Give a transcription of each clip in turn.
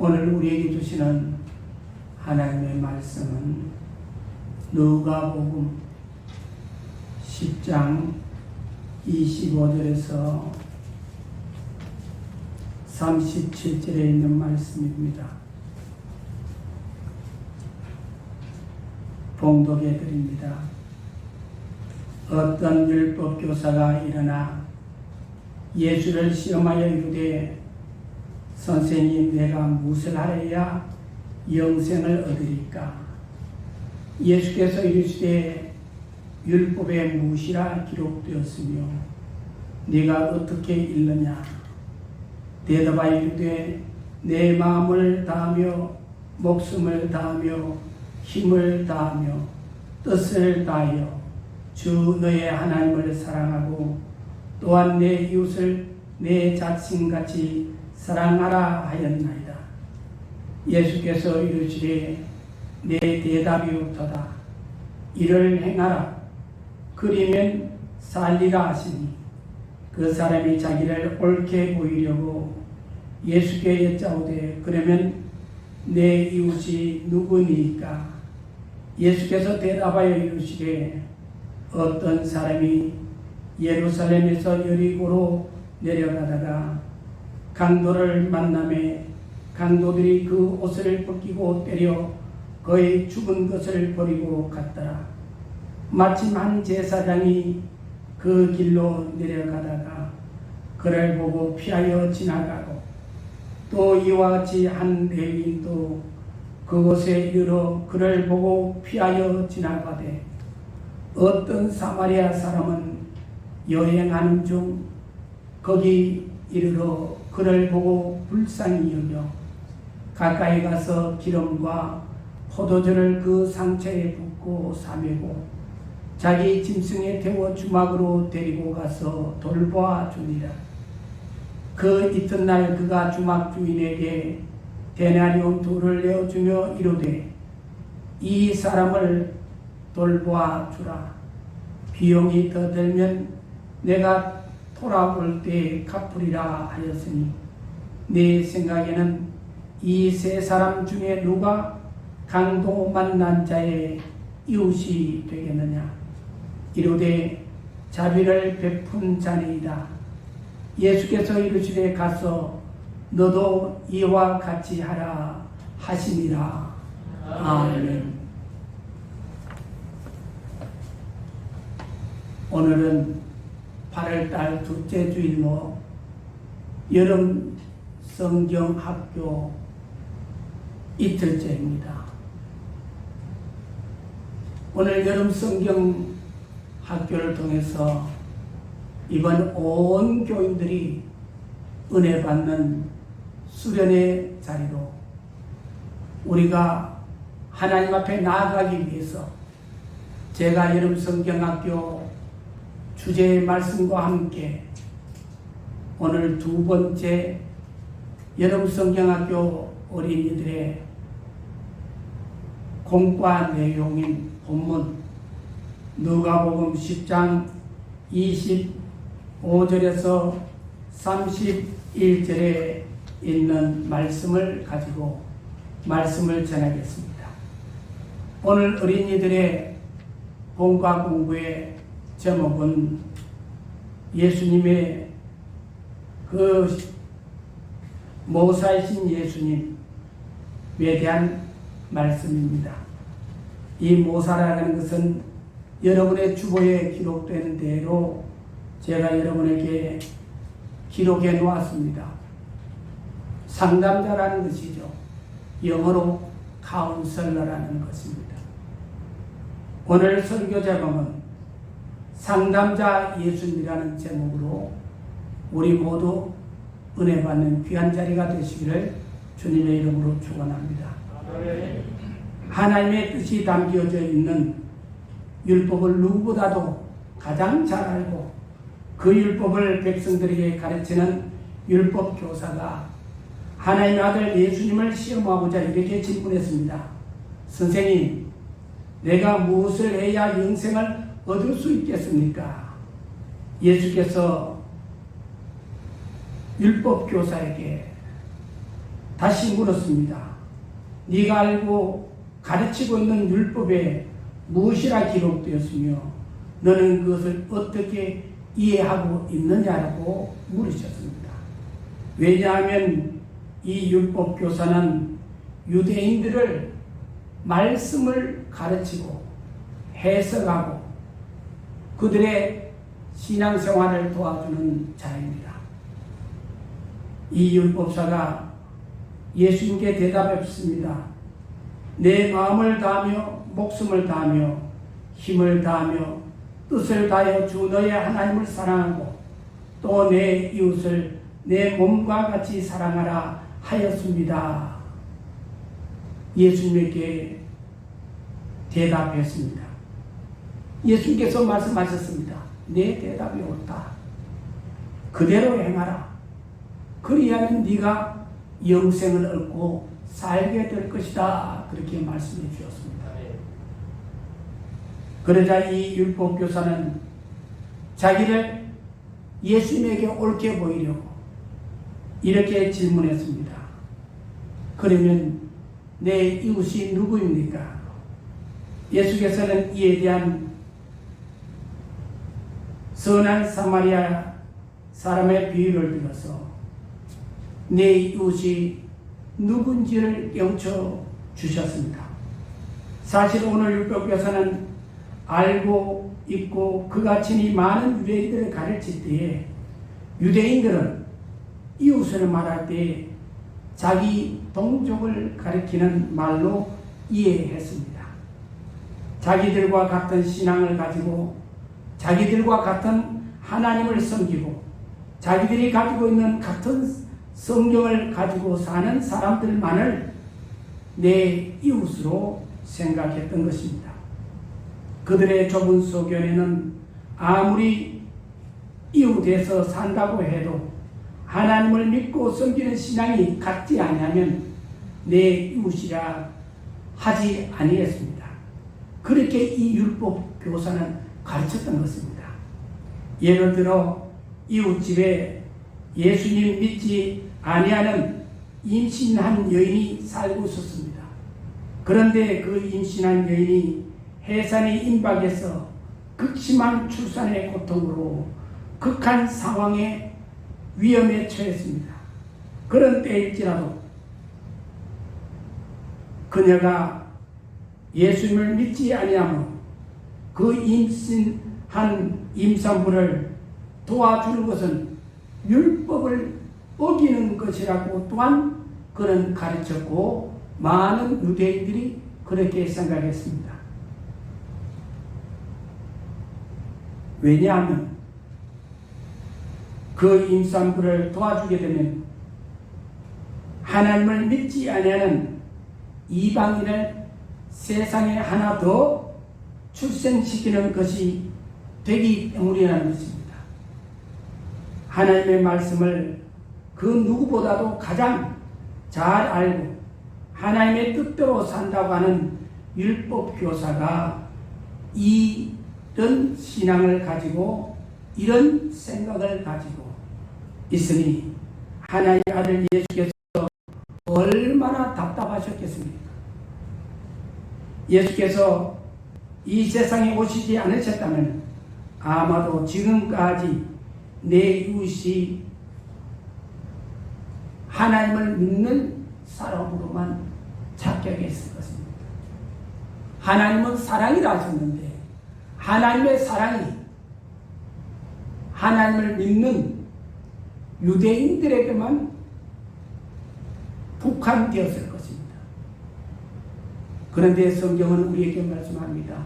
오늘 우리에게 주시는 하나님의 말씀은 누가복음 10장 25절에서 37절에 있는 말씀입니다. 봉독해 드립니다. 어떤 율법교사가 일어나 예수를 시험하여 이르되 선생님, 내가 무엇을 하여야 영생을 얻으리까? 예수께서 이르시되 율법에 무엇이라 기록되었으며 네가 어떻게 읽느냐? 대답하여 이르되 내 마음을 다하며 목숨을 다하며 힘을 다하며 뜻을 다하여 주 너의 하나님을 사랑하고 또한 내 이웃을 내 자신같이 사랑하라 하였나이다. 예수께서 이르시되 내 대답이 옳도다. 이를 행하라. 그리면 살리라 하시니 그 사람이 자기를 옳게 보이려고 예수께 여짜오되 그러면 내 이웃이 누구니까? 예수께서 대답하여 이르시되 어떤 사람이 예루살렘에서 여리고로 내려가다가 강도를 만나매 강도들이 그 옷을 벗기고 때려 거의 죽은 것을 버리고 갔더라. 마침 한 제사장이 그 길로 내려가다가 그를 보고 피하여 지나가고 또 이와 같이 한 레위인도 그곳에 이르러 그를 보고 피하여 지나가되 어떤 사마리아 사람은 여행하는 중 거기 이르러 그를 보고 불쌍히 여겨 가까이 가서 기름과 포도주를 그 상처에 붓고 사매고 자기 짐승에 태워 주막으로 데리고 가서 돌보아 주니라. 그 이튿날 그가 주막 주인에게 데나리온 둘을 내어주며 이르되 이 사람을 돌보아 주라. 비용이 더 들면 내가 돌아올 때 갚으리라 하였으니 네 생각에는 이 세 사람 중에 누가 강도 만난 자의 이웃이 되겠느냐? 이르되 자비를 베푼 자니이다. 예수께서 이르시되 가서 너도 이와 같이 하라 하시니라. 아멘. 오늘은 8월달 둘째 주일로 여름 성경 학교 이틀째입니다. 오늘 여름 성경 학교를 통해서 이번 온 교인들이 은혜 받는 수련의 자리로 우리가 하나님 앞에 나아가기 위해서 제가 여름 성경학교 주제의 말씀과 함께 오늘 두 번째 여름 성경학교 어린이들의 공과 내용인 본문 누가복음 10장 25절에서 31절에 있는 말씀을 가지고 말씀을 전하겠습니다. 오늘 어린이들의 본과 공부의 제목은 예수님의 그 모사이신 예수님에 대한 말씀입니다. 이 모사라는 것은 여러분의 주보에 기록된 대로 제가 여러분에게 기록해 놓았습니다. 상담자라는 것이죠. 영어로 카운슬러라는 것입니다. 오늘 설교 제목은 상담자 예수님이라는 제목으로 우리 모두 은혜 받는 귀한 자리가 되시기를 주님의 이름으로 축원합니다. 하나님의 뜻이 담겨져 있는 율법을 누구보다도 가장 잘 알고 그 율법을 백성들에게 가르치는 율법 교사가 하나님의 아들 예수님을 시험하고자 이렇게 질문했습니다. 선생님, 내가 무엇을 해야 영생을 얻을 수 있겠습니까? 예수께서 율법 교사에게 다시 물었습니다. 네가 알고 가르치고 있는 율법에 무엇이라 기록되었으며 너는 그것을 어떻게 이해하고 있느냐라고 물으셨습니다. 왜냐하면 이 율법 교사는 유대인들을 말씀을 가르치고 해석하고 그들의 신앙생활을 도와주는 자입니다. 이 율법사가 예수님께 대답했습니다. 내 마음을 다하며 목숨을 다하며 힘을 다하며 뜻을 다하여 주 너의 하나님을 사랑하고 또 내 이웃을 내 몸과 같이 사랑하라 하였습니다. 예수님께 대답했습니다. 예수님께서 말씀하셨습니다. 내 대답이 옳다. 그대로 행하라. 그리하면 네가 영생을 얻고 살게 될 것이다. 그렇게 말씀해 주셨습니다. 그러자 이 율법교사는 자기를 예수님에게 옳게 보이려고 이렇게 질문했습니다. 그러면 내 이웃이 누구입니까? 예수께서는 이에 대한 선한 사마리아 사람의 비유를 들어서 내 이웃이 누군지를 깨우쳐 주셨습니다. 사실 오늘 율법교사는 알고 있고 그가 친히 많은 유대인들을 가르칠 때에 유대인들은 이웃을 말할 때 자기 동족을 가리키는 말로 이해했습니다. 자기들과 같은 신앙을 가지고 자기들과 같은 하나님을 섬기고 자기들이 가지고 있는 같은 성경을 가지고 사는 사람들만을 내 이웃으로 생각했던 것입니다. 그들의 좁은 소견에는 아무리 이웃에서 산다고 해도 하나님을 믿고 섬기는 신앙이 같지 아니하면 내 이웃이라 하지 아니했습니다. 그렇게 이 율법 교사는 가르쳤던 것입니다. 예를 들어 이웃집에 예수님 믿지 아니하는 임신한 여인이 살고 있었습니다. 그런데 그 임신한 여인이 해산이 임박해서 극심한 출산의 고통으로 극한 상황에 위험에 처했습니다. 그런 때일지라도 그녀가 예수님을 믿지 아니하므로 그 임신한 임산부를 도와주는 것은 율법을 어기는 것이라고 또한 그는 가르쳤고 많은 유대인들이 그렇게 생각했습니다. 왜냐하면 그 임산부를 도와주게 되면 하나님을 믿지 아니하는 이방인을 세상에 하나 더 출생시키는 것이 되기 때문이라는 것입니다. 하나님의 말씀을 그 누구보다도 가장 잘 알고 하나님의 뜻대로 산다고 하는 율법 교사가 이런 신앙을 가지고 이런 생각을 가지고 있으니 하나님의 아들 예수께서 얼마나 답답하셨겠습니까? 예수께서 이 세상에 오시지 않으셨다면 아마도 지금까지 내 이웃이 하나님을 믿는 사람으로만 착각했을 것입니다. 하나님은 사랑이라 하셨는데 하나님의 사랑이 하나님을 믿는 유대인들에게만 국한되었을 것입니다. 그런데 성경은 우리에게 말씀합니다.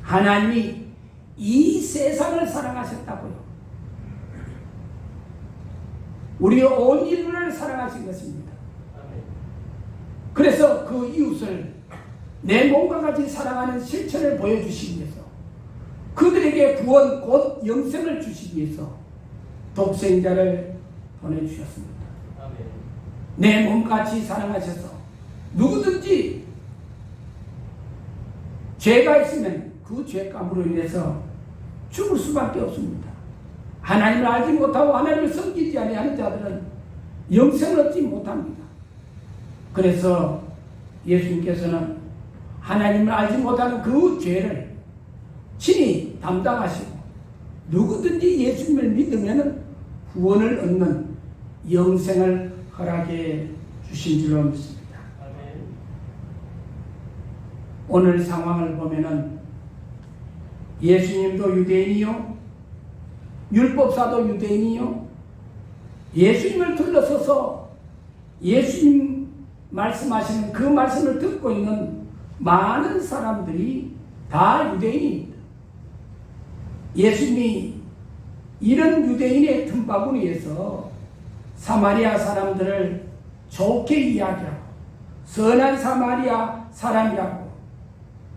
하나님이 이 세상을 사랑하셨다고요. 우리의 온 인류를 사랑하신 것입니다. 그래서 그 이웃을 내 몸과 같이 사랑하는 실천을 보여주시기 위해서 그들에게 구원 곧 영생을 주시기 위해서 독생자를 보내주셨습니다. 내 몸같이 사랑하셔서 누구든지 죄가 있으면 그 죄값으로 인해서 죽을 수밖에 없습니다. 하나님을 알지 못하고 하나님을 섬기지 아니하는 자들은 영생을 얻지 못합니다. 그래서 예수님께서는 하나님을 알지 못하는 그 죄를 친히 담당하시고 누구든지 예수님을 믿으면 구원을 얻는 영생을 허락해 주신 줄로 믿습니다. 오늘 상황을 보면은 예수님도 유대인이요, 율법사도 유대인이요, 예수님을 둘러서서 예수님 말씀하시는 그 말씀을 듣고 있는 많은 사람들이 다 유대인입니다. 예수님이 이런 유대인의 틈바구니에서 사마리아 사람들을 좋게 이야기하고 선한 사마리아 사람이라고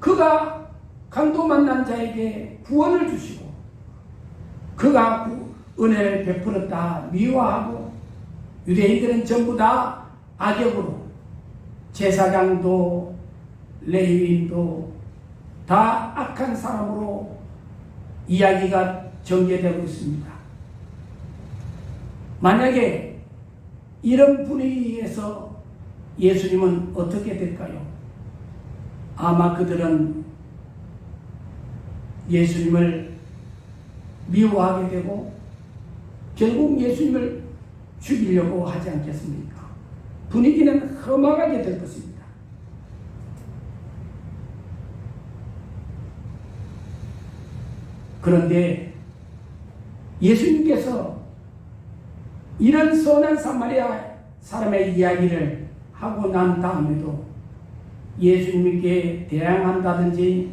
그가 강도 만난 자에게 구원을 주시고 그가 은혜를 베풀었다 미워하고 유대인들은 전부 다 악역으로 제사장도 레위인도 다 악한 사람으로 이야기가 전개되고 있습니다. 만약에 이런 분위기에서 예수님은 어떻게 될까요? 아마 그들은 예수님을 미워하게 되고 결국 예수님을 죽이려고 하지 않겠습니까? 분위기는 험악하게 될 것입니다. 그런데 예수님께서 이런 선한 사마리아 사람의 이야기를 하고 난 다음에도 예수님께 대항한다든지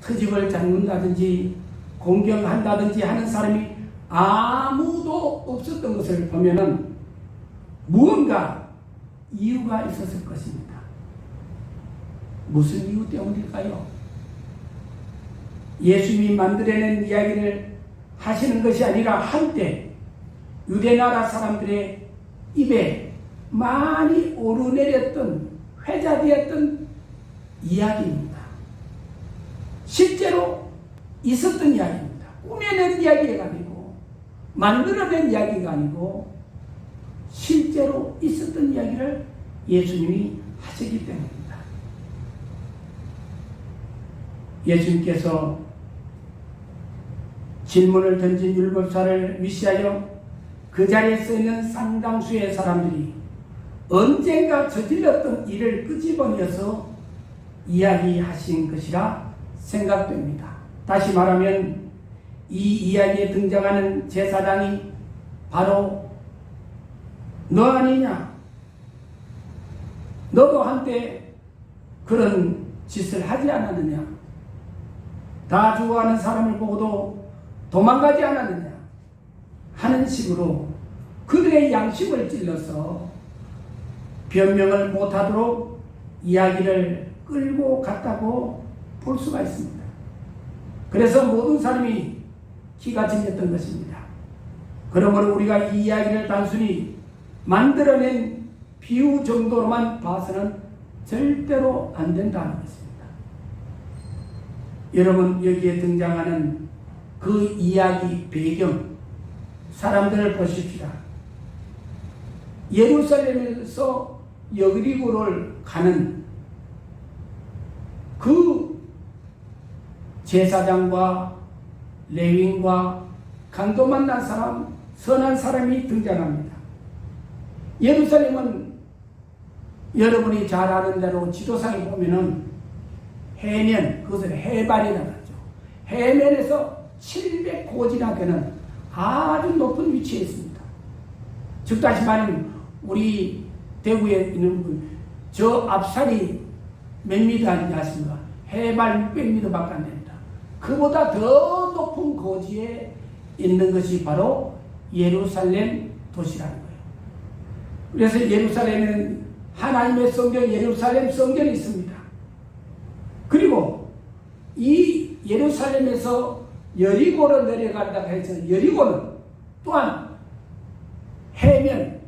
트집을 잡는다든지 공경한다든지 하는 사람이 아무도 없었던 것을 보면은 무언가 이유가 있었을 것입니다. 무슨 이유 때문일까요? 예수님이 만들어낸 이야기를 하시는 것이 아니라 한때 유대나라 사람들의 입에 많이 오르내렸던 회자되었던 이야기입니다. 실제로 있었던 이야기입니다. 꾸며낸 이야기가 아니고 만들어낸 이야기가 아니고 실제로 있었던 이야기를 예수님이 하시기 때문입니다. 예수님께서 질문을 던진 율법사를 위시하여 그 자리에 서 있는 상당수의 사람들이 언젠가 저질렀던 일을 끄집어내서 이야기하신 것이라 생각됩니다. 다시 말하면 이 이야기에 등장하는 제사장이 바로 너 아니냐? 너도 한때 그런 짓을 하지 않았느냐? 다 죽어가는 사람을 보고도 도망가지 않았느냐? 하는 식으로 그들의 양심을 찔러서 변명을 못하도록 이야기를 끌고 갔다고 볼 수가 있습니다. 그래서 모든 사람이 기가 질렸던 것입니다. 그러므로 우리가 이 이야기를 단순히 만들어낸 비유 정도로만 봐서는 절대로 안 된다는 것입니다. 여러분, 여기에 등장하는 그 이야기 배경 사람들을 보십시다. 예루살렘에서 여리고를 가는 그 제사장과 레위인과 강도 만난 사람, 선한 사람이 등장합니다. 예루살렘은 여러분이 잘 아는 대로 지도상에 보면은 해면, 그것을 해발이라고 하죠. 해면에서 700고지나 되는 아주 높은 위치에 있습니다. 즉 다시 말하면 우리 대구에 있는 저 앞산이 몇 미터 아십니까? 해발 600m밖에 안 됩니다. 그보다 더 높은 고지에 있는 것이 바로 예루살렘 도시라는 거예요. 그래서 예루살렘에는 하나님의 성경 예루살렘 성전이 있습니다. 그리고 이 예루살렘에서 여리고로 내려간다고 해서 여리고는 또한 해면,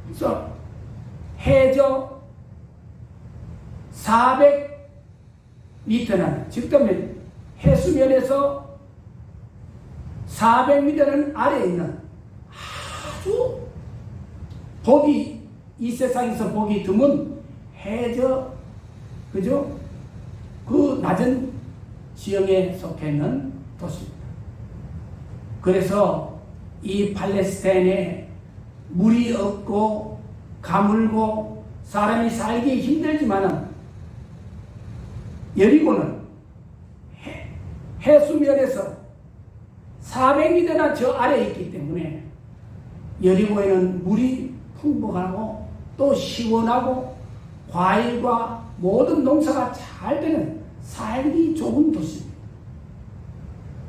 그래서 해저 400m나, 즉 해수면에서 400m는 아래에 있는 아주 폭이 이 세상에서 보기 드문 해저, 그죠? 그 낮은 지형에 속해 있는 도시입니다. 그래서 이 팔레스타인에 물이 없고 가물고 사람이 살기 힘들지만은 여리고는 해수면에서 400m나 저 아래에 있기 때문에 여리고에는 물이 풍부하고 또 시원하고 과일과 모든 농사가 잘 되는 살기 좋은 도시입니다.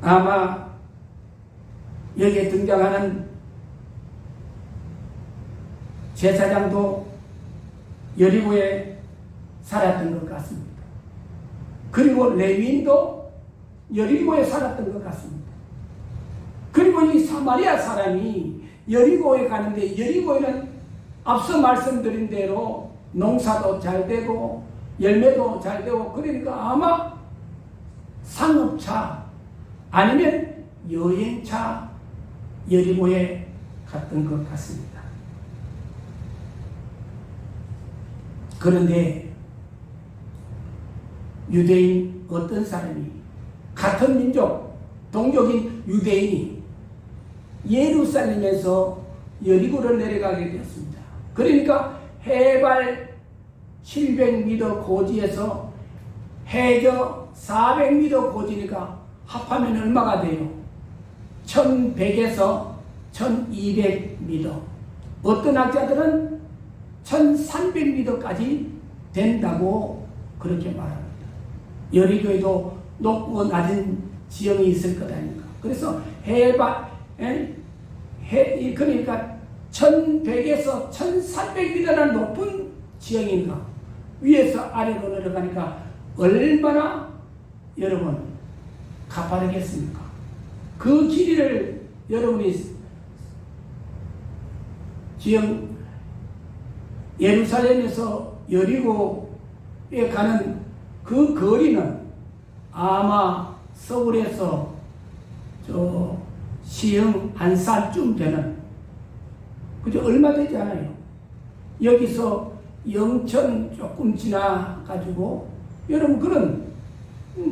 아마 여기에 등장하는 제사장도 여리고에 살았던 것 같습니다. 그리고 레위인도 여리고에 살았던 것 같습니다. 그리고 이 사마리아 사람이 여리고에 가는데 여리고에는 앞서 말씀드린 대로 농사도 잘 되고 열매도 잘 되고 그러니까 아마 상업차 아니면 여행차 여리고에 갔던 것 같습니다. 그런데 유대인 어떤 사람이 같은 민족 동족인 유대인이 예루살렘에서 여리고를 내려가게 되었습니다. 그러니까 해발 700m 고지에서 해저 400m 고지니까 합하면 얼마가 돼요? 1100에서 1200m. 어떤 학자들은 1300m까지 된다고 그렇게 말합니다. 여리고에도 높고 낮은 지형이 있을 거다니까. 그래서 해발, 그러니까 1100에서 1300m라는 높은 지형이니까 위에서 아래로 내려가니까 얼마나 여러분 가파르겠습니까? 그 길이를 여러분이 지형 예루살렘에서 여리고에 가는 그 거리는 아마 서울에서 저 시흥 안산쯤 되는 그죠? 얼마 되지 않아요. 여기서 영천 조금 지나가지고 여러분 그런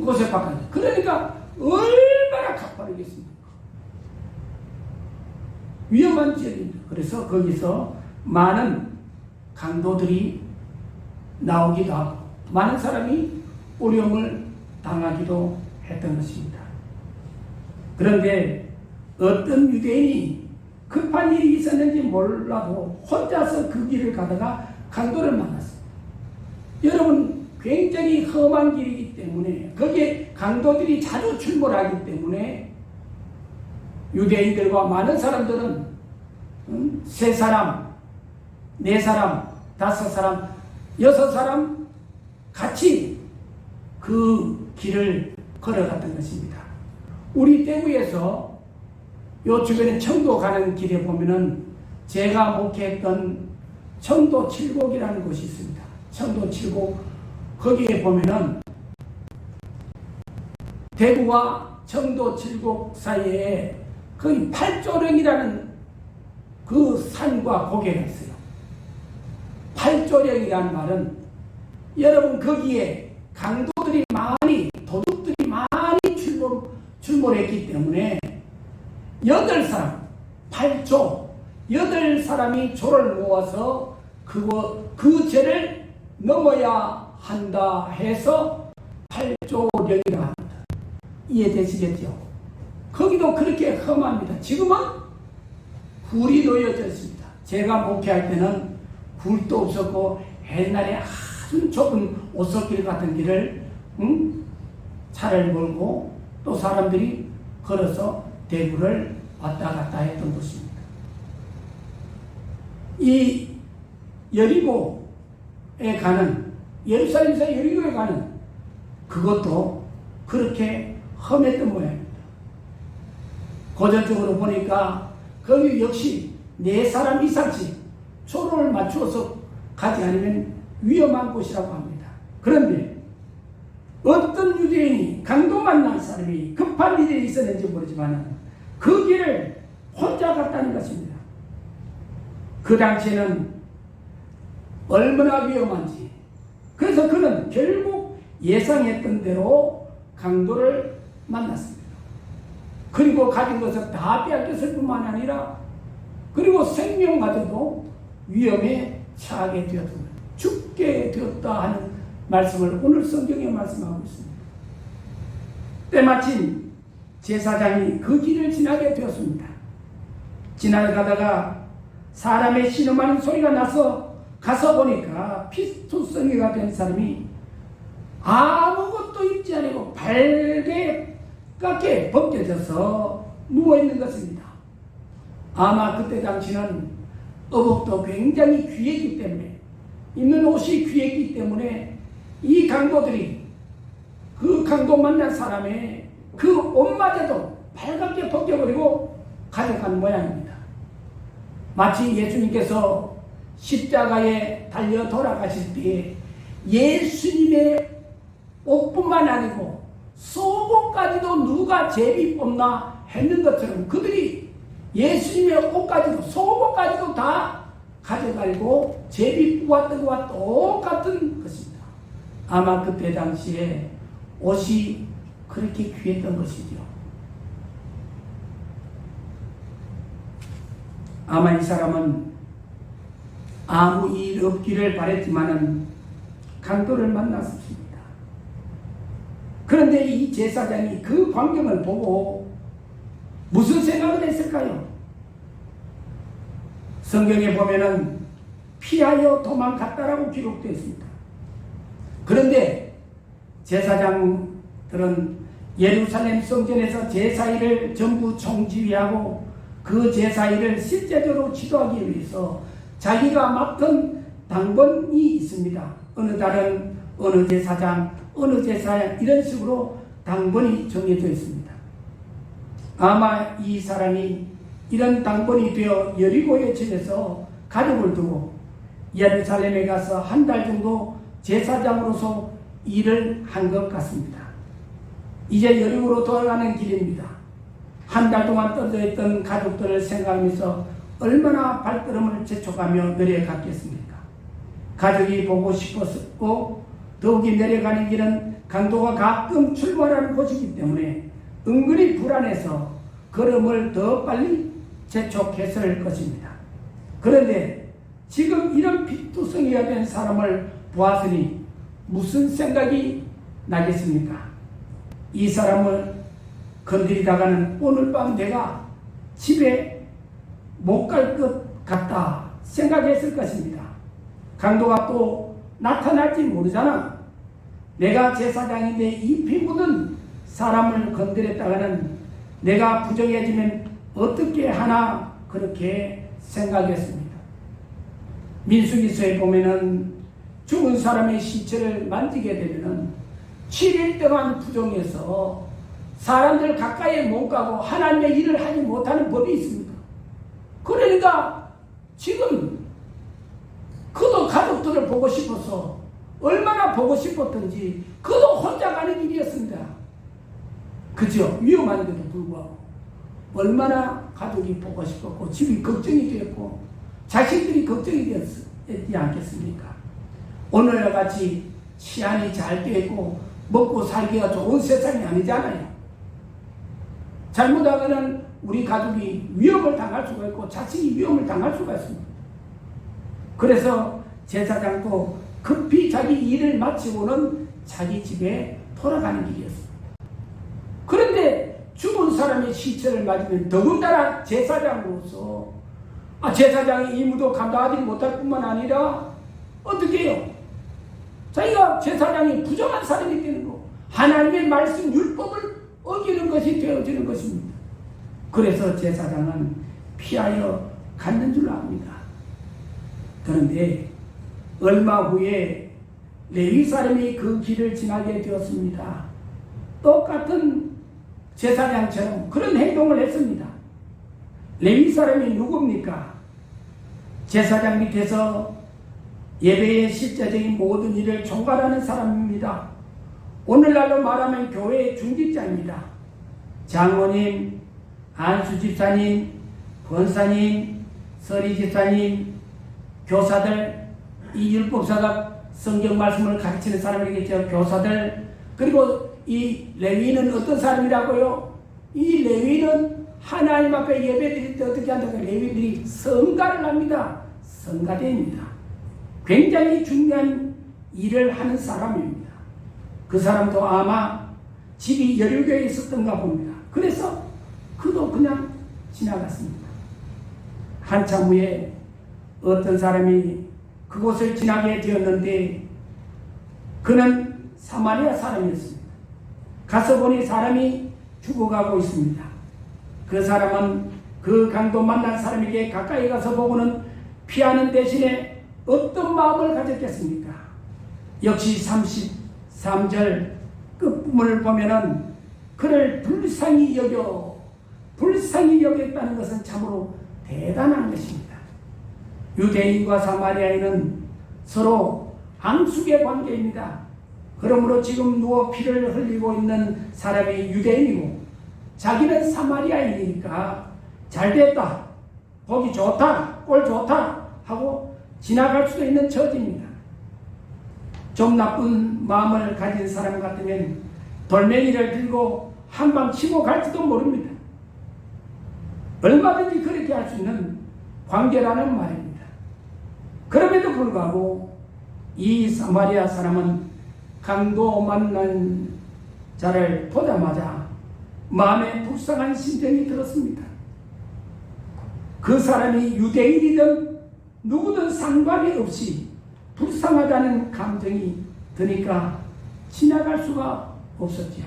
곳에 바깥에 그러니까 얼마나 가파르겠습니까? 위험한 지역입니다. 그래서 거기서 많은 강도들이 나오기도 하고 많은 사람이 어려움을 당하기도 했던 것입니다. 그런데 어떤 유대인이 급한 일이 있었는지 몰라도 혼자서 그 길을 가다가 강도를 만났어요. 여러분 굉장히 험한 길이기 때문에 거기에 강도들이 자주 출몰하기 때문에 유대인들과 많은 사람들은 3사람, 4사람, 5사람, 6사람 같이 그 길을 걸어갔던 것입니다. 우리 대구에서 요 주변에 청도 가는 길에 보면은 제가 목회했던 청도 칠곡이라는 곳이 있습니다. 청도 칠곡 거기에 보면은 대구와 청도 칠곡 사이에 거의 팔조령이라는 그 산과 고개가 있어요. 팔조령이라는 말은 여러분 거기에 강도들이 많이 도둑들이 많이 출몰했기 때문에 8사람 8조 8사람이 조를 모아서 그 죄를 넘어야 한다 해서 8조령이라 합니다. 이해되시겠죠? 거기도 그렇게 험합니다. 지금은 굴이 놓여져 있습니다. 제가 목회할 때는 굴도 없었고 옛날에 아주 좁은 오솔길 같은 길을 차를 몰고 또 사람들이 걸어서 대구를 왔다 갔다 했던 곳입니다. 이 여리고에 가는 예루살렘에서 여리고에 가는 그것도 그렇게 험했던 모양입니다. 고전적으로 보니까 거기 역시 4사람 이상씩 초를 맞추어서 가지 않으면 위험한 곳이라고 합니다. 그런데 어떤 유대인이 강도 만난 사람이 급한 일이 있었는지 모르지만 그 길을 혼자 갔다는 것입니다. 그 당시에는 얼마나 위험한지. 그래서 그는 결국 예상했던 대로 강도를 만났습니다. 그리고 가진 것을 다 빼앗겼을 뿐만 아니라 그리고 생명마저도 위험에 처하게 되었습니다. 죽게 되었다 하는 말씀을 오늘 성경에 말씀하고 있습니다. 때마침 제사장이 그 길을 지나게 되었습니다. 지나가다가 사람의 신음하는 소리가 나서 가서 보니까 피투성이가 된 사람이 아무것도 입지 않고 발게 깎게 벗겨져서 누워있는 것입니다. 아마 그때 당시는 의복도 굉장히 귀했기 때문에, 입는 옷이 귀했기 때문에 이 강도들이 그 강도 만난 사람의 그 옷마저도 발갛게 벗겨버리고 가져간 모양입니다. 마치 예수님께서 십자가에 달려 돌아가실 때에 예수님의 옷뿐만 아니고 속옷까지도 누가 제비 뽑나 했는 것처럼 그들이 예수님의 옷까지도 속옷까지도 다 가져가고 제비 뽑았던 것과 똑같은 것입니다. 아마 그때 당시에 옷이 그렇게 귀했던 것이죠. 아마 이 사람은 아무 일 없기를 바랬지만은 강도를 만났습니다. 그런데 이 제사장이 그 광경을 보고 무슨 생각을 했을까요? 성경에 보면은 피하여 도망갔다라고 기록되어 있습니다. 그런데 제사장들은 예루살렘 성전에서 제사일을 전부 총지휘하고 그 제사일을 실제적으로 지도하기 위해서 자기가 맡은 당번이 있습니다. 어느 달은 어느 제사장, 어느 제사장 이런 식으로 당번이 정해져 있습니다. 아마 이 사람이 이런 당번이 되어 여리고에 집에서 가족을 두고 예루살렘에 가서 한 달 정도 제사장으로서 일을 한 것 같습니다. 이제 여리고로 돌아가는 길입니다. 한 달 동안 떨어져 있던 가족들을 생각하면서 얼마나 발걸음을 재촉하며 내려갔겠습니까? 가족이 보고 싶었고 더욱이 내려가는 길은 강도가 가끔 출몰하는 곳이기 때문에 은근히 불안해서 걸음을 더 빨리 재촉했을 것입니다. 그런데 지금 이런 피투성이가 된 사람을 보았으니 무슨 생각이 나겠습니까? 이 사람을 건드리다가는 오늘 밤 내가 집에 못 갈 것 같다 생각했을 것입니다. 강도가 또 나타날지 모르잖아. 내가 제사장인데 이 피 묻은 사람을 건드렸다가는 내가 부정해지면 어떻게 하나 그렇게 생각했습니다. 민수기서에 보면은 죽은 사람의 시체를 만지게 되면은 7일 동안 부정해서 사람들 가까이 못 가고 하나님의 일을 하지 못하는 법이 있습니다. 그러니까 지금 그도 가족들을 보고 싶어서 얼마나 보고 싶었던지 그도 혼자 가는 길이었습니다. 그죠? 위험한데도 불구하고 얼마나 가족이 보고 싶었고 집이 걱정이 되었고 자식들이 걱정이 되었지 않겠습니까? 오늘과 같이 치안이 잘 되어 있고 먹고 살기가 좋은 세상이 아니잖아요. 잘못하면 우리 가족이 위험을 당할 수가 있고 자식이 위험을 당할 수가 있습니다. 그래서 제사장도 급히 자기 일을 마치고는 자기 집에 돌아가는 길이었습니다. 그런데 죽은 사람의 시체를 맞으면 더군다나 제사장으로서 제사장이 임무도 감당하지 못할 뿐만 아니라 어떻게 해요? 자기가 제사장이 부정한 사람이 되는 거, 하나님의 말씀 율법을 어기는 것이 되어지는 것입니다. 그래서 제사장은 피하여 갔는 줄 압니다. 그런데 얼마 후에 레위 사람이 그 길을 지나게 되었습니다. 똑같은 제사장처럼 그런 행동을 했습니다. 레위 사람이 누굽니까? 제사장 밑에서 예배의 실제적인 모든 일을 총괄하는 사람입니다. 오늘날로 말하면 교회의 중직자입니다. 장로님, 안수집사님, 권사님, 서리집사님, 교사들 이 율법사가 성경 말씀을 가르치는 사람이겠죠. 교사들. 그리고 이 레위인은 어떤 사람이라고요? 이 레위인은 하나님 앞에 예배드릴 때 어떻게 한다고? 레위인들이 성가를 합니다. 성가대입니다. 굉장히 중요한 일을 하는 사람입니다. 그 사람도 아마 집이 여류교에 있었던가 봅니다. 그래서 그도 그냥 지나갔습니다. 한참 후에 어떤 사람이 그곳을 지나게 되었는데 그는 사마리아 사람이었습니다. 가서 보니 사람이 죽어가고 있습니다. 그 사람은 그 강도 만난 사람에게 가까이 가서 보고는 피하는 대신에 어떤 마음을 가졌겠습니까? 역시 33절 끝부분을 보면은 그를 불쌍히 여겼다는 것은 참으로 대단한 것입니다. 유대인과 사마리아인은 서로 앙숙의 관계입니다. 그러므로 지금 누워 피를 흘리고 있는 사람이 유대인이고 자기는 사마리아인이니까 잘됐다, 보기 좋다, 꼴 좋다 하고 지나갈 수도 있는 처지입니다. 좀 나쁜 마음을 가진 사람 같으면 돌멩이를 들고 한 방 치고 갈지도 모릅니다. 얼마든지 그렇게 할 수 있는 관계라는 말입니다. 그럼에도 불구하고 이 사마리아 사람은 강도 만난 자를 보자마자 마음에 불쌍한 심정이 들었습니다. 그 사람이 유대인이든 누구든 상관이 없이 불쌍하다는 감정이 드니까 지나갈 수가 없었지요.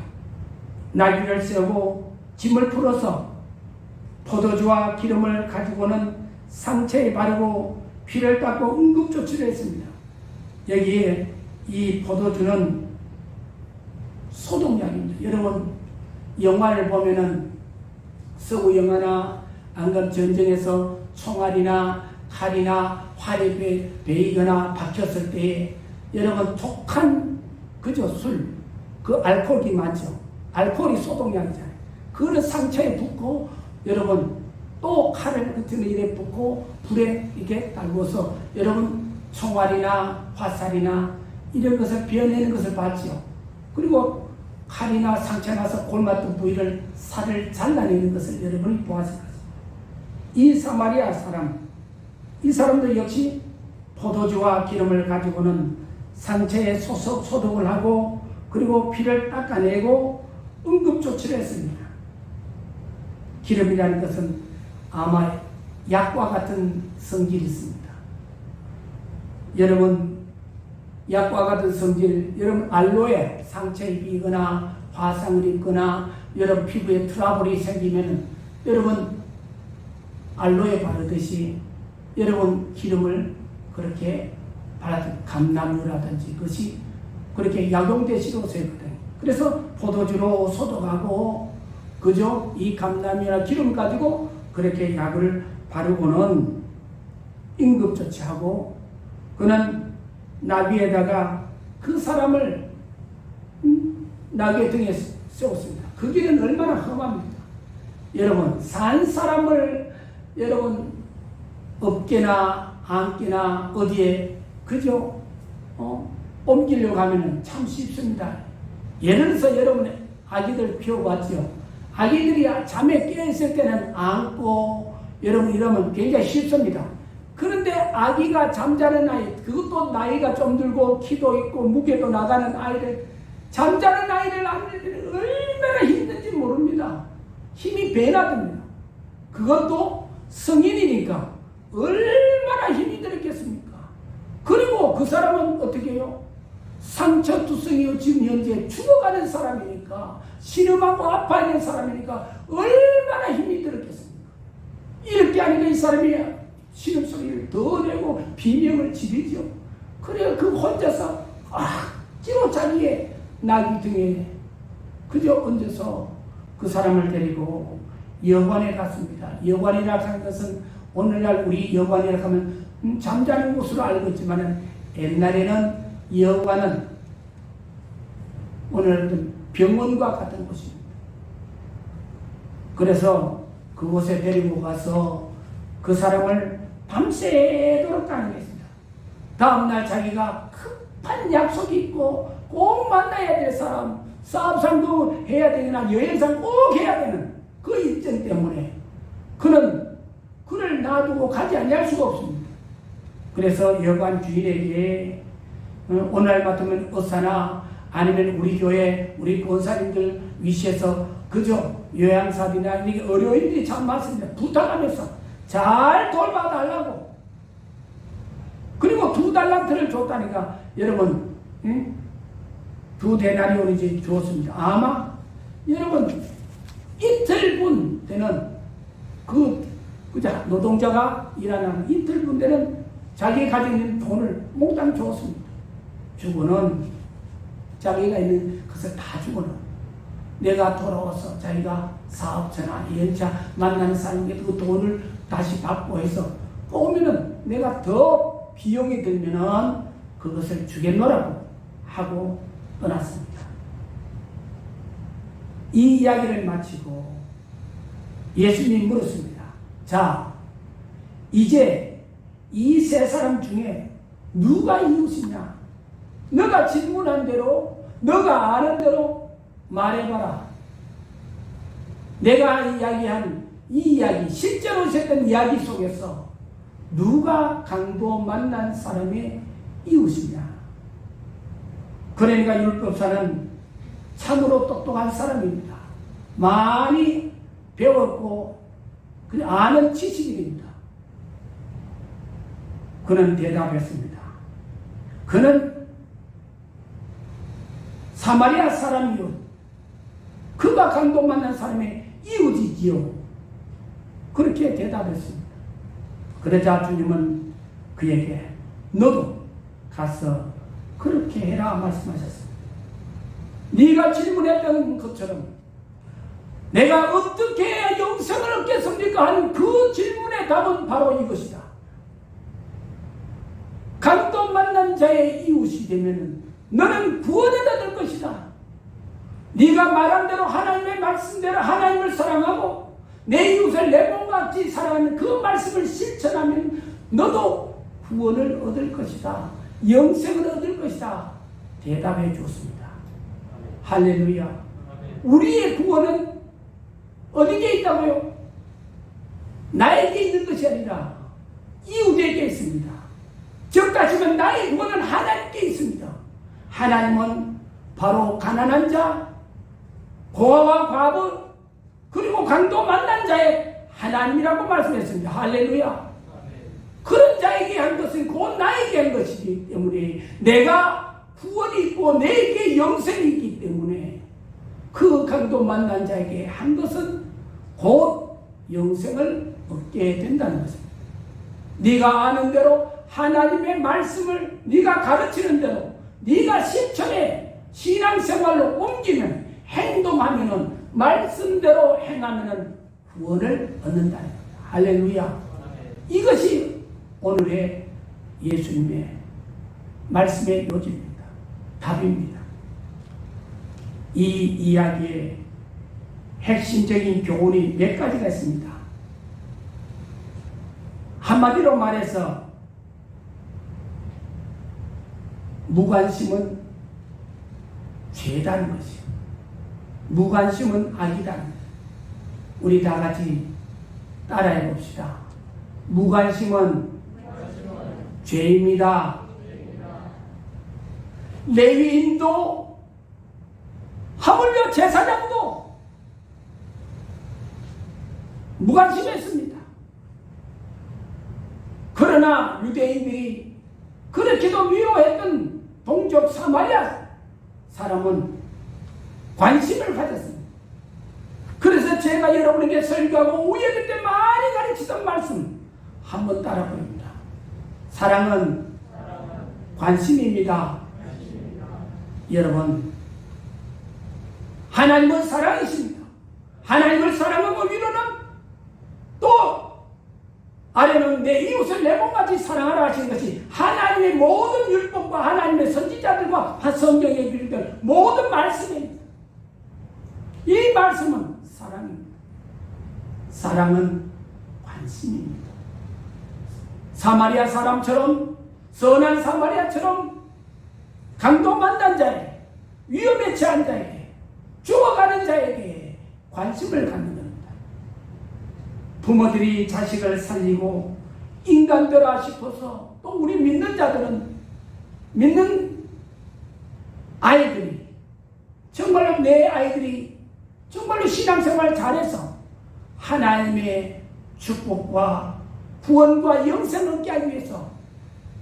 나귀를 세우고 짐을 풀어서 포도주와 기름을 가지고는 상처에 바르고 피를 닦고 응급조치를 했습니다. 여기에 이 포도주는 소독약입니다. 여러분 영화를 보면은 서구 영화나 안간 전쟁에서 총알이나 칼이나 활에 베이거나 박혔을 때에 여러분 독한 그저 술, 그 알코올이 많죠. 알코올이 소독약이잖아요. 그거를 상처에 붓고 여러분 또 칼을 같은 일에 붓고 불에 이렇게 달궈서 여러분 총알이나 화살이나 이런 것을 베어내는 것을 봤죠. 그리고 칼이나 상처 나서 골맞던 부위를 살을 잘라내는 것을 여러분이 보았을 것입니다. 이 사마리아 사람, 이 사람도 역시 포도주와 기름을 가지고는 상처에 소독을 하고 그리고 피를 닦아내고 응급조치를 했습니다. 기름이라는 것은 아마 약과 같은 성질이 있습니다. 여러분 약과 같은 성질, 여러분 알로에 상처에 비거나 화상을 입거나 여러분 피부에 트러블이 생기면 여러분 알로에 바르듯이 여러분 기름을 그렇게 발라든 감나무라든지 그것이 그렇게 약용되시고 쓰거든요. 그래서 포도주로 소독하고 그죠? 이 감나무나 기름 가지고 그렇게 약을 바르고는 응급조치하고 그는 나귀에다가 그 사람을 나귀 등에 세웠습니다. 그 길은 얼마나 험합니까? 여러분 산 사람을 여러분 어깨나 안깨나 어디에 그죠? 옮기려고 하면 참 쉽습니다. 예를 들어서 여러분 아기들 키워봤죠? 아기들이 잠에 깨어있을 때는 안고 여러분 이러면 굉장히 쉽습니다. 그런데 아기가 잠자는 아이, 그것도 나이가 좀 들고 키도 있고 무게도 나가는 아이를 잠자는 아이를 안을 때는 얼마나 힘든지 모릅니다. 힘이 배나 듭니다. 그것도 성인이니까 얼마나 힘이 들었겠습니까? 그리고 그 사람은 어떻게 해요? 상처투성이요 지금 현재 죽어가는 사람이니까 신음하고 아파하는 사람이니까 얼마나 힘이 들었겠습니까? 이렇게 하니까 이 사람이 신음소리를 더 내고 비명을 지르죠. 그래야 그 혼자서 억지로 자기의 나귀 등에 그저 얹어서 그 사람을 데리고 여관에 갔습니다. 여관이라고 하는 것은 오늘날 우리 여관이라고 하면 잠자는 곳으로 알고 있지만 옛날에는 여관은 오늘 병원과 같은 곳입니다. 그래서 그곳에 데리고 가서 그 사람을 밤새도록 가는 것입니다. 다음날 자기가 급한 약속이 있고 꼭 만나야 될 사람, 사업상도 해야 되거나 여행상 꼭 해야 되는 그 일정 때문에 그는 그를 놔두고 가지 않을 수가 없습니다. 그래서 여관 주인에게 오늘 같으면 의사나 아니면 우리 교회 우리 권사님들 위시해서 그저 요양사비나 이게 어려움들이 참 많습니다. 부탁하면서 잘 돌봐달라고. 그리고 2달란트를 줬다니까 여러분, 응? 2데나리온을 이제 주었습니다. 아마 여러분 이틀분 되는 그자 노동자가 일하는 이틀분 되는 자기 가지고 있는 돈을 몽땅 주었습니다. 주고는 자기가 있는 것을 다 주고는 내가 돌아와서 자기가 사업자나 여행자 만나는 사람에게 그 돈을 다시 받고 해서 오면은 내가 더 비용이 들면은 그것을 주겠노라고 하고 떠났습니다. 이 이야기를 마치고 예수님이 물었습니다. 자, 이제 이 세 사람 중에 누가 이웃이냐? 너가 질문한 대로, 너가 아는 대로 말해봐라. 내가 이야기한 이 이야기, 실제로 있었던 이야기 속에서 누가 강도 만난 사람의 이웃이냐? 그러니까 율법사는 참으로 똑똑한 사람입니다. 많이 배웠고 아는 지식인입니다. 그는 대답했습니다. 그는 사마리아 사람이요, 그가 강도 만난 사람의 이웃이지요. 그렇게 대답했습니다. 그러자 주님은 그에게 너도 가서 그렇게 해라 말씀하셨습니다. 네가 질문했던 것처럼 내가 어떻게 해야 영생을 얻겠습니까? 하는 그 질문의 답은 바로 이것이다. 강도 만난 자의 이웃이 되면 너는 구원을 얻을 것이다. 네가 말한 대로 하나님의 말씀대로 하나님을 사랑하고 내 이웃을 내 몸같이 사랑하는 그 말씀을 실천하면 너도 구원을 얻을 것이다. 영생을 얻을 것이다. 대답해 주었습니다. 할렐루야. 우리의 구원은 어디에 있다고요? 나에게 있는 것이 아니라 이웃에게 있습니다. 즉 따지면 나의 구원은 하나님께 있습니다. 하나님은 바로 가난한 자, 고아와 과부, 그리고 강도 만난 자의 하나님이라고 말씀했습니다. 할렐루야. 그런 자에게 한 것은 곧 나에게 한 것이기 때문에 내가 구원이 있고 내게 영생이 있기 때문에 그 강도 만난 자에게 한 것은 곧 영생을 얻게 된다는 것입니다. 네가 아는 대로 하나님의 말씀을 네가 가르치는 대로 네가 실천해 신앙생활로 옮기면 행동하면은 말씀대로 행하면은 구원을 얻는다는 겁니다. 할렐루야. 이것이 오늘의 예수님의 말씀의 요지입니다. 답입니다. 이 이야기에 핵심적인 교훈이 몇 가지가 있습니다. 한마디로 말해서 무관심은 죄다는 것이요, 무관심은 악이다는 것. 우리 다 같이 따라해 봅시다. 무관심은 죄입니다. 레위인도 하물며 제사장도 무관심했습니다. 그러나 유대인들이 그렇게도 미워했던 동족 사마리아 사람은 관심을 가졌습니다. 그래서 제가 여러분에게 설교하고 우연히 때 많이 가르치던 말씀 한번 따라 보입니다. 사랑은 관심입니다. 여러분, 하나님은 사랑이십니다. 하나님을 사랑하고 위로는 또 아래는 내 이웃을 내 몸같이 사랑하라 하시는 것이 하나님의 모든 율법과 하나님의 선지자들과 성경의 빌들 모든 말씀입니다. 이 말씀은 사랑입니다. 사랑은 관심입니다. 사마리아 사람처럼 선한 사마리아처럼 강도 만난 자에, 위험에 처한 자에게, 죽어가는 자에게 관심을 갖는 겁니다. 부모들이 자식을 살리고 인간되라 싶어서, 또 우리 믿는 자들은, 믿는 아이들이, 정말로 내 아이들이 정말로 신앙생활 잘해서 하나님의 축복과 구원과 영생을 얻게 하기 위해서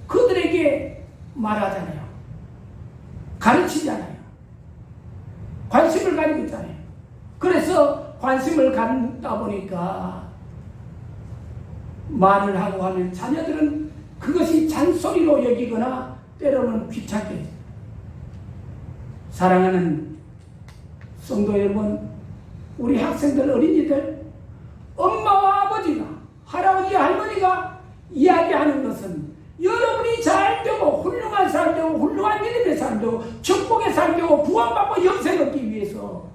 그들에게 말하잖아요. 가르치잖아요. 관심을 가지고 있잖아요. 그래서 관심을 갖다 보니까 말을 하고 하면 자녀들은 그것이 잔소리로 여기거나 때로는 귀찮게 해요. 사랑하는 성도 여러분, 우리 학생들, 어린이들, 엄마와 아버지가, 할아버지, 할머니가 이야기하는 것은 여러분이 잘 되고 훌륭한 사람 되고 훌륭한 믿음의 사람 되고 축복의 사람 되고 구원받고 영생 얻기 위해서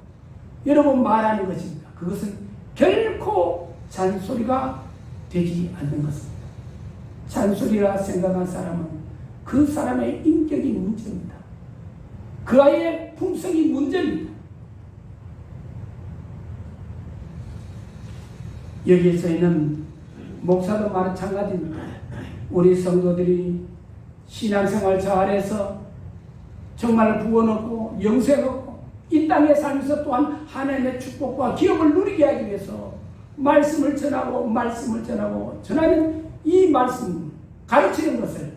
여러분 말하는 것입니다. 그것은 결코 잔소리가 되지 않는 것입니다. 잔소리라 생각한 사람은 그 사람의 인격이 문제입니다. 그 아이의 품성이 문제입니다. 여기에서 있는 목사도 마찬가지입니다. 우리 성도들이 신앙생활 잘해서 정말 구원 얻고 영생 얻고 이 땅에 살면서 또한 하나님의 축복과 기업을 누리게 하기 위해서 말씀을 전하고 전하는 이 말씀, 가르치는 것을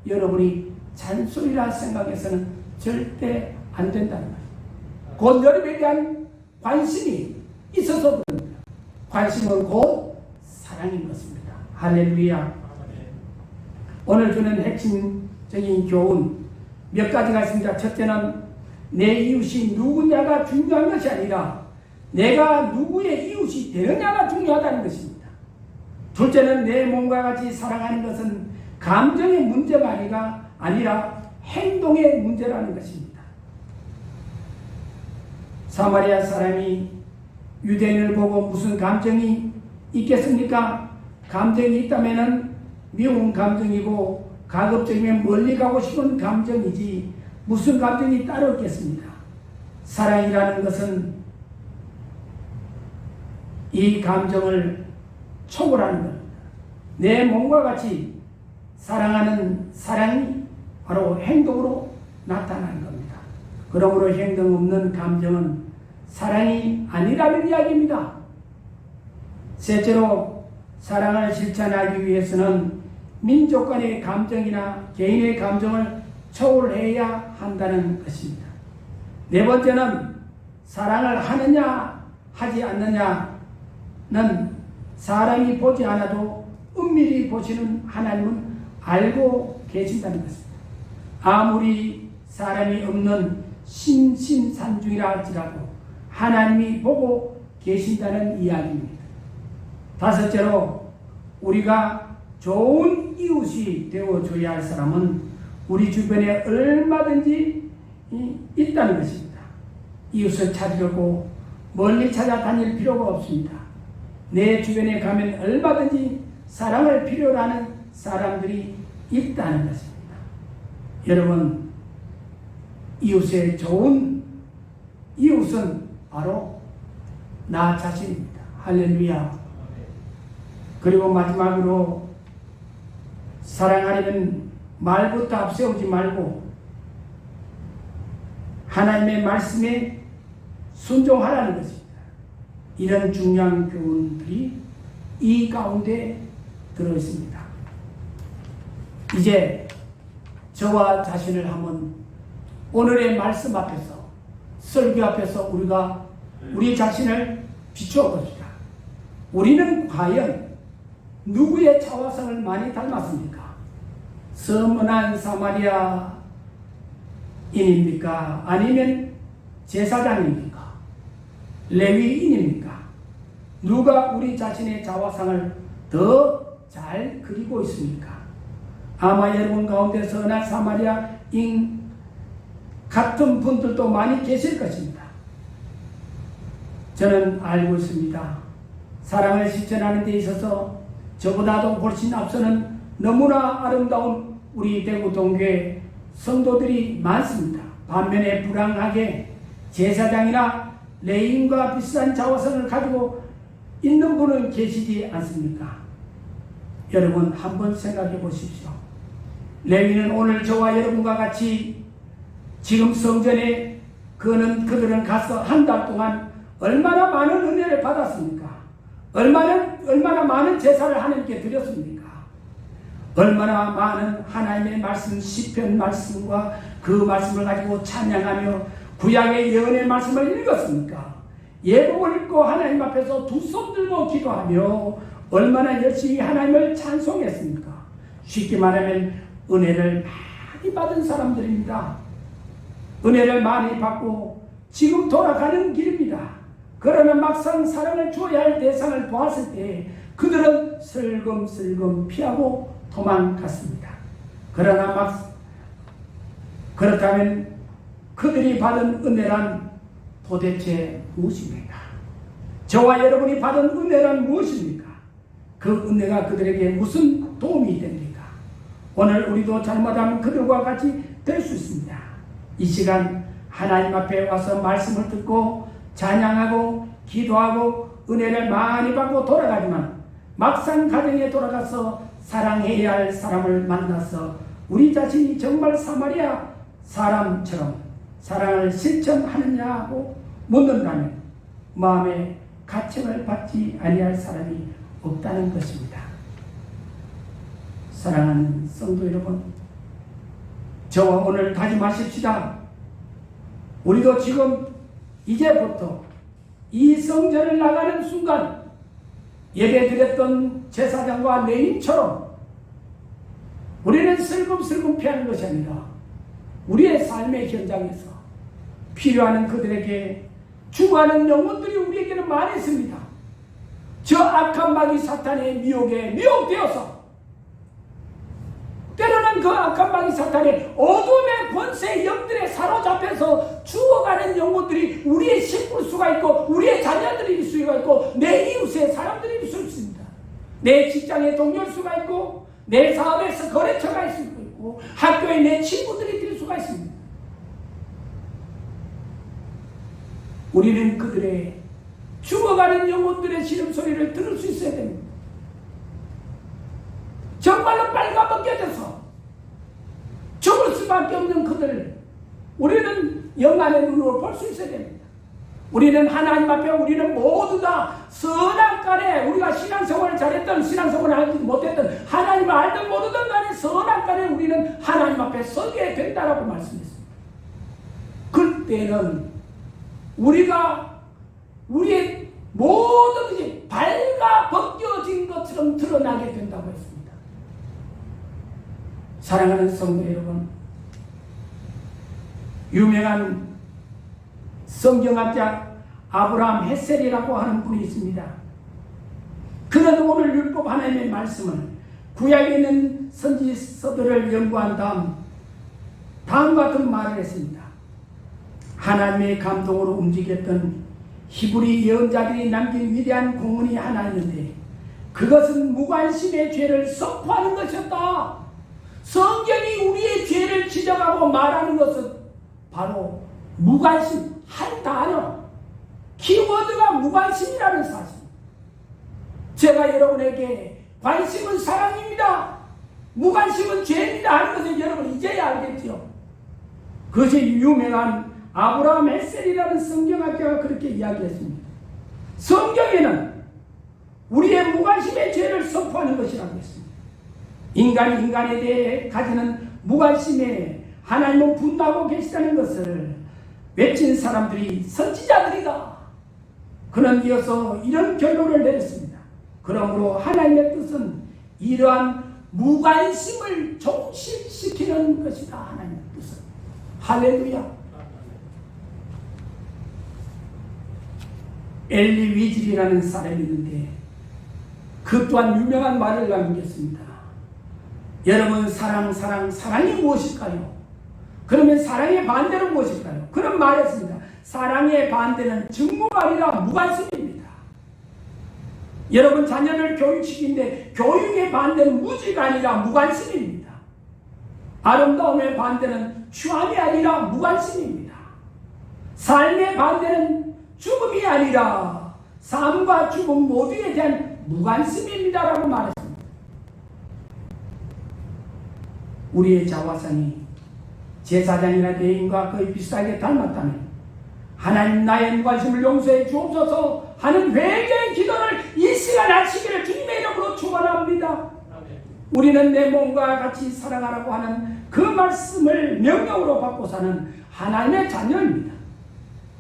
여러분이 잔소리라 생각해서는 절대 안 된다는 거예요. 곧 여러분에 대한 관심이 있어서 그럽니다. 관심은 곧 사랑인 것입니다. 할렐루야. 오늘 주는 핵심적인 교훈 몇 가지가 있습니다. 첫째는 내 이웃이 누구냐가 중요한 것이 아니라 내가 누구의 이웃이 되느냐가 중요하다는 것입니다. 둘째는 내 몸과 같이 사랑하는 것은 감정의 문제가 아니라 행동의 문제라는 것입니다. 사마리아 사람이 유대인을 보고 무슨 감정이 있겠습니까? 감정이 있다면 미운 감정이고 가급적이면 멀리 가고 싶은 감정이지 무슨 감정이 따로 있겠습니까? 사랑이라는 것은 이 감정을 초월하는 겁니다. 내 몸과 같이 사랑하는 사랑이 바로 행동으로 나타나는 겁니다. 그러므로 행동 없는 감정은 사랑이 아니라는 이야기입니다. 셋째로 사랑을 실천하기 위해서는 민족 간의 감정이나 개인의 감정을 초월해야 한다는 것입니다. 네 번째는 사랑을 하느냐 하지 않느냐는 사람이 보지 않아도 은밀히 보시는 하나님은 알고 계신다는 것입니다. 아무리 사람이 없는 신신산중이라 할지라도 하나님이 보고 계신다는 이야기입니다. 다섯째로 우리가 좋은 이웃이 되어줘야 할 사람은 우리 주변에 얼마든지 있다는 것입니다. 이웃을 찾으려고 멀리 찾아다닐 필요가 없습니다. 내 주변에 가면 얼마든지 사랑을 필요로 하는 사람들이 있다는 것입니다. 여러분, 이웃의 좋은 이웃은 바로 나 자신입니다. 할렐루야. 그리고 마지막으로 사랑하려면 말부터 앞세우지 말고 하나님의 말씀에 순종하라는 것입니다. 이런 중요한 교훈들이 이 가운데 들어있습니다. 이제 저와 자신을 한번 오늘의 말씀 앞에서, 설교 앞에서 우리가 우리 자신을 비추어 봅시다. 우리는 과연 누구의 자화상을 많이 닮았습니까? 선문한 사마리아인입니까? 아니면 제사장입니까? 레위인입니까? 누가 우리 자신의 자화상을 더 잘 그리고 있습니까? 아마 여러분 가운데 선한 사마리아인 같은 분들도 많이 계실 것입니다. 저는 알고 있습니다. 사랑을 실천하는 데 있어서 저보다도 훨씬 앞서는 너무나 아름다운 우리 대구 동교회 성도들이 많습니다. 반면에 불안하게 제사장이나 레인과 비슷한 자화상을 가지고 있는 분은 계시지 않습니까? 여러분 한번 생각해 보십시오. 레위는 오늘 저와 여러분과 같이 지금 성전에 그들은 가서 한 달 동안 얼마나 많은 은혜를 받았습니까? 얼마나 많은 제사를 하나님께 드렸습니까? 얼마나 많은 하나님의 말씀, 시편 말씀과 그 말씀을 가지고 찬양하며 구약의 예언의 말씀을 읽었습니까? 예복을 입고 하나님 앞에서 두 손 들고 기도하며 얼마나 열심히 하나님을 찬송했습니까? 쉽게 말하면 은혜를 많이 받은 사람들입니다. 은혜를 많이 받고 지금 돌아가는 길입니다. 그러나 막상 사랑을 줘야 할 대상을 보았을 때 그들은 슬금슬금 피하고 도망갔습니다. 그렇다면 그들이 받은 은혜란 도대체 무엇입니까? 저와 여러분이 받은 은혜란 무엇입니까? 그 은혜가 그들에게 무슨 도움이 됩니까? 오늘 우리도 잘못하면 그들과 같이 될 수 있습니다. 이 시간 하나님 앞에 와서 말씀을 듣고 찬양하고 기도하고 은혜를 많이 받고 돌아가지만 막상 가정에 돌아가서 사랑해야 할 사람을 만나서 우리 자신이 정말 사마리아 사람처럼 사랑을 실천하느냐고 묻는다면 마음에 가책을 받지 아니할 사람이 없다는 것입니다. 사랑하는 성도 여러분, 저와 오늘 다짐하십시다. 우리도 지금 이제부터 이 성전을 나가는 순간 예배 드렸던 제사장과 레인처럼 우리는 슬금슬금 피하는 것이 아니라 우리의 삶의 현장에서 필요한 그들에게 죽어가는 영혼들이 우리에게는 많이 있습니다. 저 악한 마귀 사탄의 미혹에 미혹되어서 때로는 그 악한 마귀 사탄의 어둠의 권세 영들에 사로잡혀서 죽어가는 영혼들이 우리의 식구일 수가 있고 우리의 자녀들일 수가 있고 내 이웃의 사람들일 수 있습니다. 내 직장의 동료일 수가 있고 내 사업에서 거래처가 있을 수 있고 학교에 내 친구들이 될 수가 있습니다. 우리는 그들의 죽어가는 영혼들의 신음소리를 들을 수 있어야 됩니다. 정말로 빨가벗겨져서 죽을 수밖에 없는 그들 우리는 영안의 눈으로 볼 수 있어야 됩니다. 우리는 하나님 앞에 우리는 모두 다 선악간에 우리가 신앙생활을 잘했던 신앙생활을 알지 못했던 하나님을 알든 모르든 간에 선악간에 우리는 하나님 앞에 서게 된다라고 말씀했습니다. 그때는 우리가 우리의 모든 것이 발가 벗겨진 것처럼 드러나게 된다고 했습니다. 사랑하는 성도 여러분, 유명한 성경학자 아브라함 헤셀이라고 하는 분이 있습니다. 그는 오늘 율법 하나님의 말씀을 구약에 있는 선지서들을 연구한 다음과 같은 말을 했습니다. 하나님의 감동으로 움직였던 히브리 예언자들이 남긴 위대한 공문이 하나 있는데 그것은 무관심의 죄를 선포하는 것이었다. 성경이 우리의 죄를 지적하고 말하는 것은 바로 무관심, 한 단어, 키워드가 무관심이라는 사실. 제가 여러분에게 관심은 사랑입니다, 무관심은 죄입니다 하는 것을 여러분 이제야 알겠죠. 그것이 유명한 아브라함 헤셀이라는 성경학자가 그렇게 이야기했습니다. 성경에는 우리의 무관심의 죄를 선포하는 것이라고 했습니다. 인간이 인간에 대해 가지는 무관심에 하나님은 분노하고 계시다는 것을 외친 사람들이 선지자들이다. 그는 이어서 이런 결론을 내렸습니다. 그러므로 하나님의 뜻은 이러한 무관심을 종식시키는 것이다. 하나님의 뜻은. 할렐루야. 엘리 위즐이라는 사람이 있는데 그 또한 유명한 말을 남겼습니다. 여러분, 사랑이 무엇일까요? 그러면 사랑의 반대는 무엇일까요? 그런 말했습니다. 사랑의 반대는 증오가 아니라 무관심입니다. 여러분, 자녀를 교육시키는데 교육의 반대는 무지가 아니라 무관심입니다. 아름다움의 반대는 추함이 아니라 무관심입니다. 삶의 반대는 죽음이 아니라 삶과 죽음 모두에 대한 무관심입니다라고 말했습니다. 우리의 자화상이 제사장이나 레위인과 거의 비슷하게 닮았다면 하나님 나의 무관심을 용서해 주옵소서 하는 회개의 기도를 이 시간 하시기를 주님의 이름으로 축원합니다. 우리는 내 몸과 같이 살아가라고 하는 그 말씀을 명령으로 받고 사는 하나님의 자녀입니다.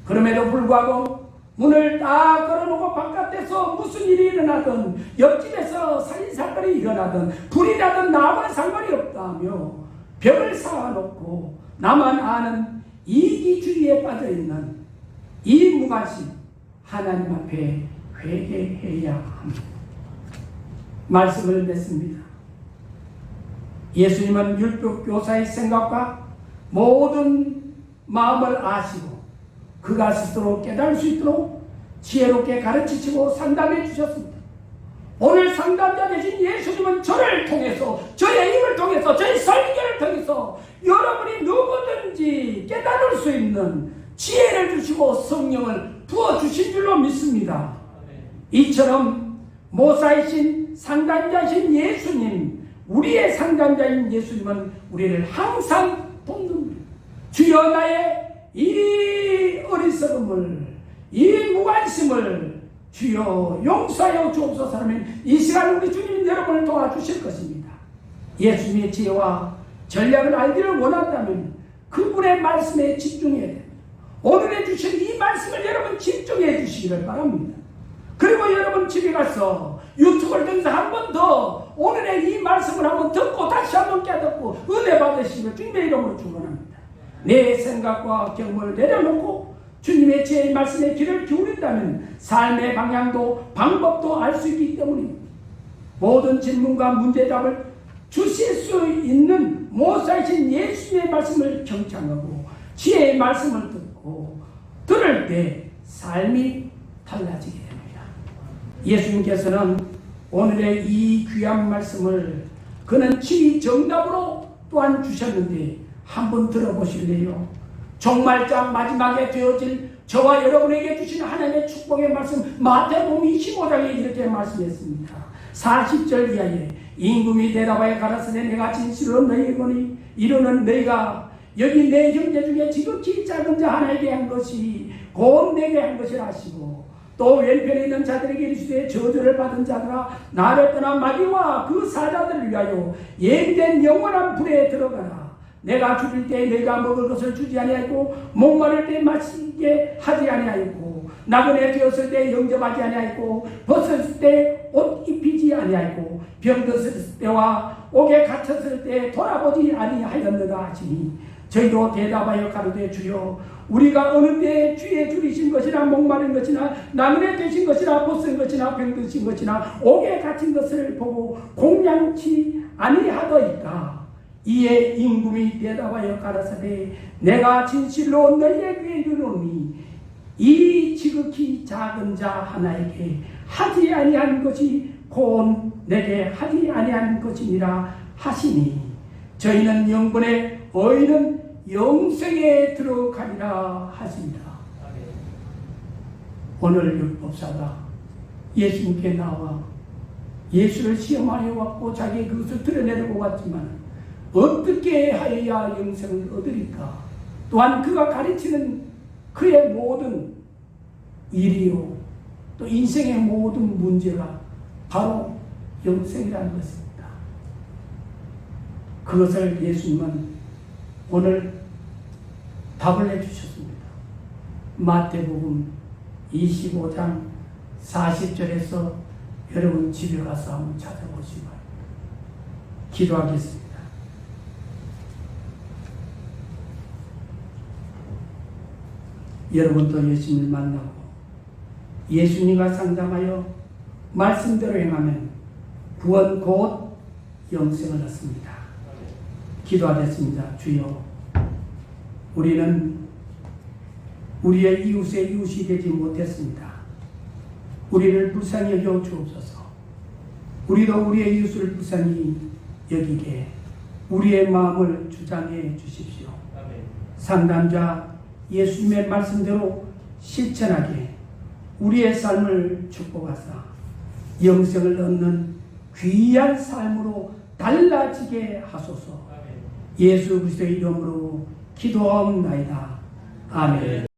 그럼에도 불구하고 문을 딱 걸어놓고 바깥에서 무슨 일이 일어나든 옆집에서 살인사건이 일어나든 불이 나든 나와는 상관이 없다며 벽을 쌓아놓고 나만 아는 이기주의에 빠져있는 이 무관심 하나님 앞에 회개해야 합니다. 말씀을 맺습니다. 예수님은 율법교사의 생각과 모든 마음을 아시고 그가 스스로 깨달을 수 있도록 지혜롭게 가르치시고 상담해 주셨습니다. 오늘 상담자 되신 예수님은 저를 통해서, 저의 입을 통해서, 저의 설교를 통해서 여러분이 누구든지 깨달을 수 있는 지혜를 주시고 성령을 부어주신 줄로 믿습니다. 이처럼 모사이신 상담자이신 예수님, 우리의 상담자인 예수님은 우리를 항상 돕는 주여 나의 이 어리석음을, 이 무관심을 주여 용서하여 주옵소서 하면 이 시간 우리 주님 여러분을 도와주실 것입니다. 예수님의 지혜와 전략을 알기를 원한다면 그분의 말씀에 집중해야 됩니다. 오늘에 주신 이 말씀을 여러분 집중해 주시기를 바랍니다. 그리고 여러분 집에 가서 유튜브를 통해서 한 번 더 오늘의 이 말씀을 한번 듣고 다시 한번 깨닫고 은혜 받으시기를 주님의 이름으로 축원합니다. 내 생각과 경험을 내려놓고 주님의 지혜의 말씀에 귀를 기울인다면 삶의 방향도 방법도 알 수 있기 때문입니다. 모든 질문과 문제답을 주실 수 있는 모사이신 예수님의 말씀을 경청하고 지혜의 말씀을 듣고 들을 때 삶이 달라지게 됩니다. 예수님께서는 오늘의 이 귀한 말씀을 그는 지정답으로 또한 주셨는데 한번 들어보실래요? 종말장 마지막에 되어질 저와 여러분에게 주신 하나님의 축복의 말씀 마태복음 25장에 이렇게 말씀했습니다. 40절 이하에 임금이 대답하여 가라사대 내가 진실로 너희에게 이르노니 이르는 너희가 여기 내 형제 중에 지극히 작은 자 하나에게 한 것이 곧 내게 한 것이라 하시고 또 왼편에 있는 자들에게 이르시되 저주를 받은 자들아 나를 떠나 마귀와 그 사자들을 위하여 예비된 영원한 불에 들어가라. 내가 죽일 때 내가 먹을 것을 주지 아니하였고 목마를 때 마시게 하지 아니하였고 나그네 되었을 때 영접하지 아니하였고 벗었을 때 옷 입히지 아니하였고 병들었을 때와 옥에 갇혔을 때 돌아보지 아니하였느라 하시니 저희도 대답하여 가로되 주여 우리가 어느 때 주의 줄이신 것이나 목마른 것이나 나그네 되신 것이나 벗은 것이나 병드신 것이나 옥에 갇힌 것을 보고 공양치 아니하더이까. 이에 임금이 대답하여 가라사대 내가 진실로 너희에게 이르노니 이 지극히 작은 자 하나에게 하지 아니한 것이 곧 내게 하지 아니한 것이니라 하시니 저희는 영분의 어이는 영생에 들어가리라 하십니다. 오늘 율법사가 예수님께 나와 예수를 시험하여 왔고 자기의 그것을 드러내려고 왔지만 어떻게 하여야 영생을 얻으리까? 또한 그가 가르치는 그의 모든 일이요 또 인생의 모든 문제가 바로 영생이라는 것입니다. 그것을 예수님은 오늘 답을 해주셨습니다. 마태복음 25장 40절에서 여러분 집에 가서 한번 찾아보시기 바랍니다. 기도하겠습니다. 여러분도 예수님을 만나고 예수님과 상담하여 말씀대로 행하면 구원 곧 영생을 얻습니다. 기도하겠습니다. 주여, 우리는 우리의 이웃의 이웃이 되지 못했습니다. 우리를 불쌍히 여겨 주옵소서. 우리도 우리의 이웃을 불쌍히 여기게 우리의 마음을 주장해 주십시오. 아멘. 상담자 예수님의 말씀대로 실천하게 우리의 삶을 축복하사 영생을 얻는 귀한 삶으로 달라지게 하소서. 아멘. 예수 그리스도의 이름으로 기도하옵나이다. 아멘.